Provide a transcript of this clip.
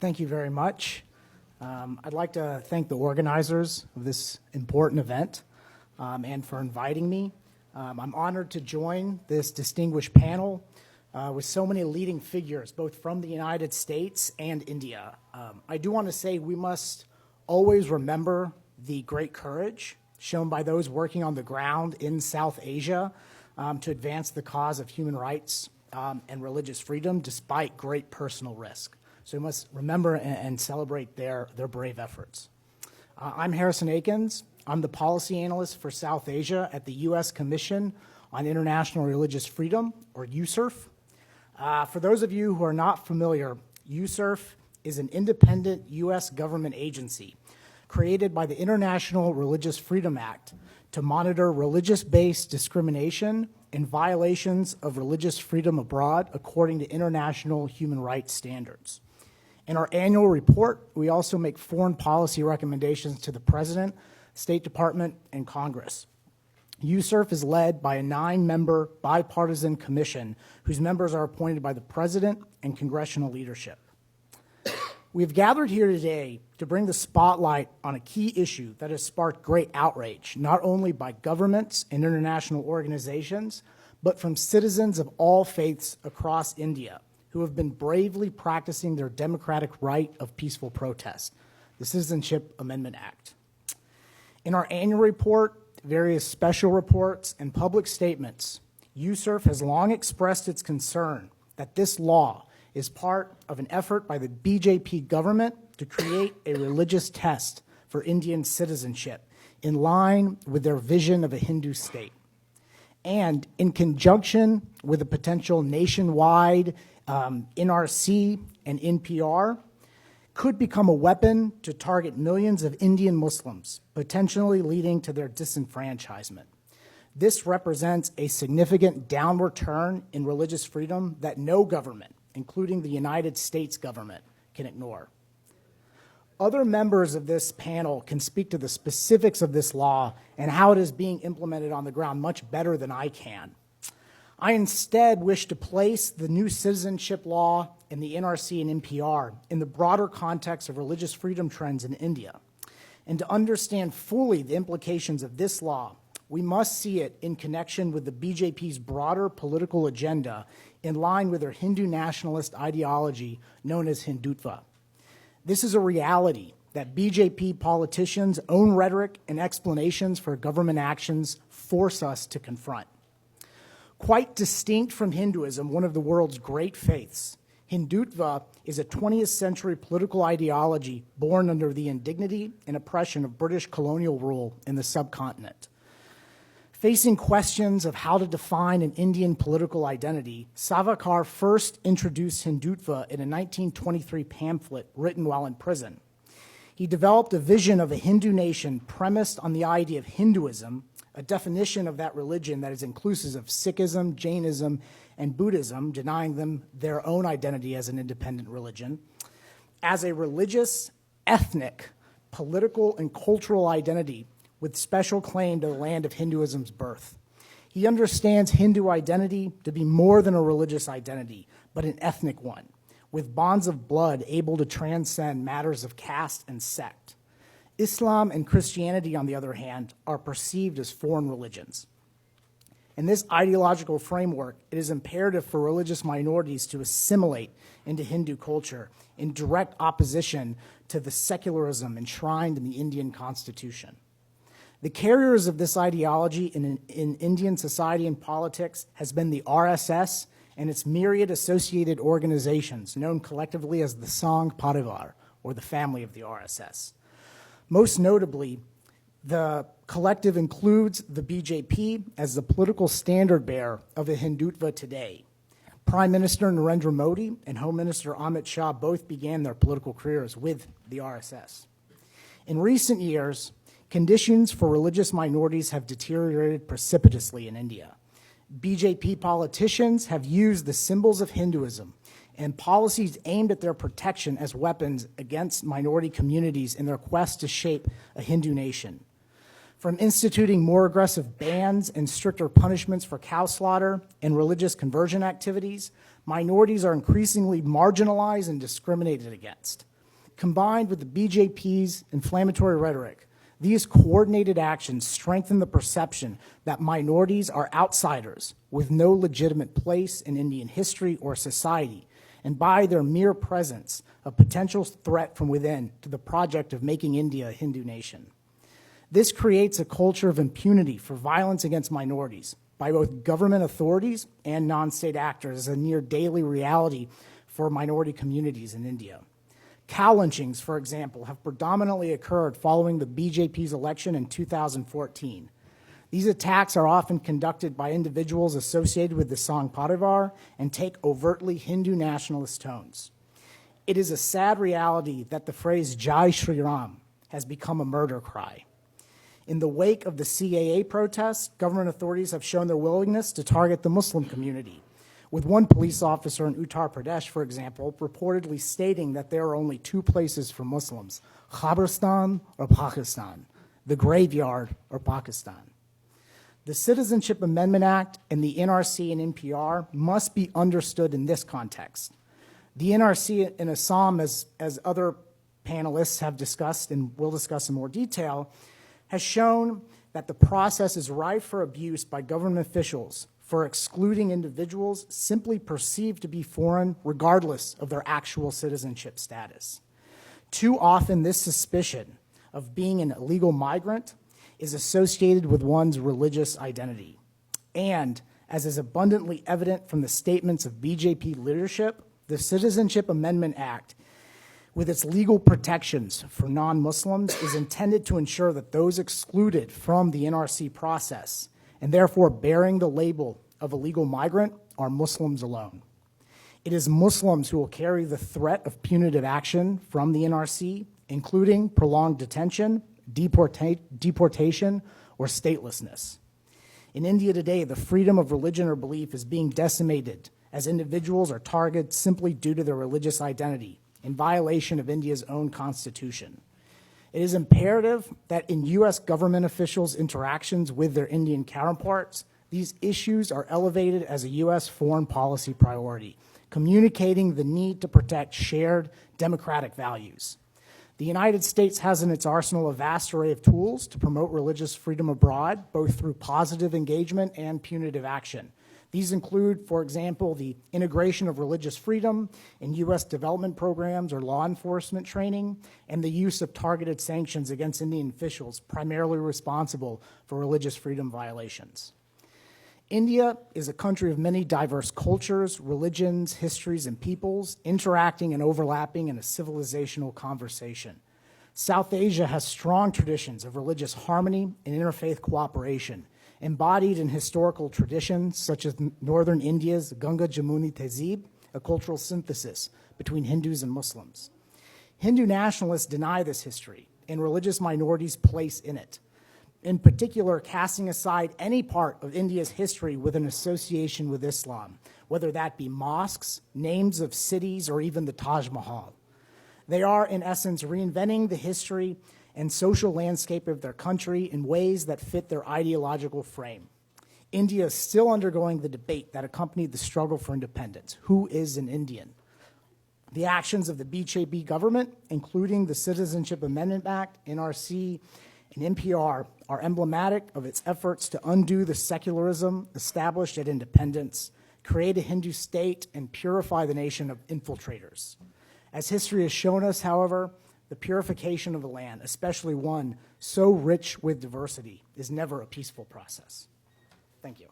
Thank you very much. I'd like to thank the organizers of this important event and for inviting me. I'm honored to join this distinguished panel with so many leading figures, both from the United States and India. I do want to say we must always remember the great courage shown by those working on the ground in South Asia to advance the cause of human rights and religious freedom despite great personal risk. So we must remember and celebrate their brave efforts. I'm Harrison Akins. I'm the policy analyst for South Asia at the U.S. Commission on International Religious Freedom, or USCIRF. For those of you who are not familiar, USCIRF is an independent U.S. government agency created by the International Religious Freedom Act to monitor religious-based discrimination and violations of religious freedom abroad according to international human rights standards. In our annual report, we also make foreign policy recommendations to the President, State Department, and Congress. USCIRF is led by a 9-member bipartisan commission whose members are appointed by the President and congressional leadership. We have gathered here today to bring the spotlight on a key issue that has sparked great outrage, not only by governments and international organizations, but from citizens of all faiths across India who have been bravely practicing their democratic right of peaceful protest, the Citizenship Amendment Act. In our annual report, various special reports, and public statements, USCIRF has long expressed its concern that this law is part of an effort by the BJP government to create a religious test for Indian citizenship in line with their vision of a Hindu state. And in conjunction with a potential nationwide NRC and NPR, could become a weapon to target millions of Indian Muslims, potentially leading to their disenfranchisement. This represents a significant downward turn in religious freedom that no government, including the United States government, can ignore. Other members of this panel can speak to the specifics of this law and how it is being implemented on the ground much better than I can. I instead wish to place the new citizenship law and the NRC and NPR in the broader context of religious freedom trends in India. And to understand fully the implications of this law, we must see it in connection with the BJP's broader political agenda in line with their Hindu nationalist ideology known as Hindutva. This is a reality that BJP politicians' own rhetoric and explanations for government actions force us to confront. Quite distinct from Hinduism, one of the world's great faiths, Hindutva is a 20th century political ideology born under the indignity and oppression of British colonial rule in the subcontinent. Facing questions of how to define an Indian political identity, Savarkar first introduced Hindutva in a 1923 pamphlet written while in prison. He developed a vision of a Hindu nation premised on the idea of Hinduism, a definition of that religion that is inclusive of Sikhism, Jainism, and Buddhism, denying them their own identity as an independent religion, as a religious, ethnic, political, and cultural identity with special claim to the land of Hinduism's birth. He understands Hindu identity to be more than a religious identity, but an ethnic one, with bonds of blood able to transcend matters of caste and sect. Islam and Christianity, on the other hand, are perceived as foreign religions. In this ideological framework, it is imperative for religious minorities to assimilate into Hindu culture in direct opposition to the secularism enshrined in the Indian Constitution. The carriers of this ideology in Indian society and politics has been the RSS and its myriad associated organizations, known collectively as the Sangh Parivar, or the family of the RSS. Most notably, the collective includes the BJP as the political standard bearer of a Hindutva today. Prime Minister Narendra Modi and Home Minister Amit Shah both began their political careers with the RSS. In recent years, conditions for religious minorities have deteriorated precipitously in India. BJP politicians have used the symbols of Hinduism and policies aimed at their protection as weapons against minority communities in their quest to shape a Hindu nation. From instituting more aggressive bans and stricter punishments for cow slaughter and religious conversion activities, minorities are increasingly marginalized and discriminated against. Combined with the BJP's inflammatory rhetoric, these coordinated actions strengthen the perception that minorities are outsiders with no legitimate place in Indian history or society, and by their mere presence, a potential threat from within to the project of making India a Hindu nation. This creates a culture of impunity for violence against minorities by both government authorities and non-state actors as a near daily reality for minority communities in India. Cow lynchings, for example, have predominantly occurred following the BJP's election in 2014. These attacks are often conducted by individuals associated with the Sangh Parivar and take overtly Hindu nationalist tones. It is a sad reality that the phrase Jai Shri Ram has become a murder cry. In the wake of the CAA protests, government authorities have shown their willingness to target the Muslim community, with one police officer in Uttar Pradesh, for example, reportedly stating that there are only two places for Muslims, Qabristan or Pakistan, the graveyard or Pakistan. The Citizenship Amendment Act and the NRC and NPR must be understood in this context. The NRC in Assam, as other panelists have discussed and will discuss in more detail, has shown that the process is rife for abuse by government officials for excluding individuals simply perceived to be foreign regardless of their actual citizenship status. Too often, this suspicion of being an illegal migrant is associated with one's religious identity. And, as is abundantly evident from the statements of BJP leadership, the Citizenship Amendment Act, with its legal protections for non-Muslims, is intended to ensure that those excluded from the NRC process and therefore bearing the label of illegal migrant are Muslims alone. It is Muslims who will carry the threat of punitive action from the NRC, including prolonged detention, deportation, or statelessness. In India today, the freedom of religion or belief is being decimated as individuals are targeted simply due to their religious identity, in violation of India's own constitution. It is imperative that in U.S. government officials' interactions with their Indian counterparts, these issues are elevated as a U.S. foreign policy priority, communicating the need to protect shared democratic values. The United States has in its arsenal a vast array of tools to promote religious freedom abroad, both through positive engagement and punitive action. These include, for example, the integration of religious freedom in U.S. development programs or law enforcement training, and the use of targeted sanctions against Indian officials primarily responsible for religious freedom violations. India is a country of many diverse cultures, religions, histories, and peoples, interacting and overlapping in a civilizational conversation. South Asia has strong traditions of religious harmony and interfaith cooperation, embodied in historical traditions such as northern India's 𝗙𝗔𝗦𝗧𝗘𝗣, a cultural synthesis between Hindus and Muslims. Hindu nationalists deny this history and religious minorities' place in it, in particular casting aside any part of India's history with an association with Islam, whether that be mosques, names of cities, or even the Taj Mahal. They are, in essence, reinventing the history and social landscape of their country in ways that fit their ideological frame. India is still undergoing the debate that accompanied the struggle for independence. Who is an Indian? The actions of the BJP government, including the Citizenship Amendment Act, NRC, and NPR, are emblematic of its efforts to undo the secularism established at independence, create a Hindu state, and purify the nation of infiltrators. As history has shown us, however, the purification of the land, especially one so rich with diversity, is never a peaceful process. Thank you.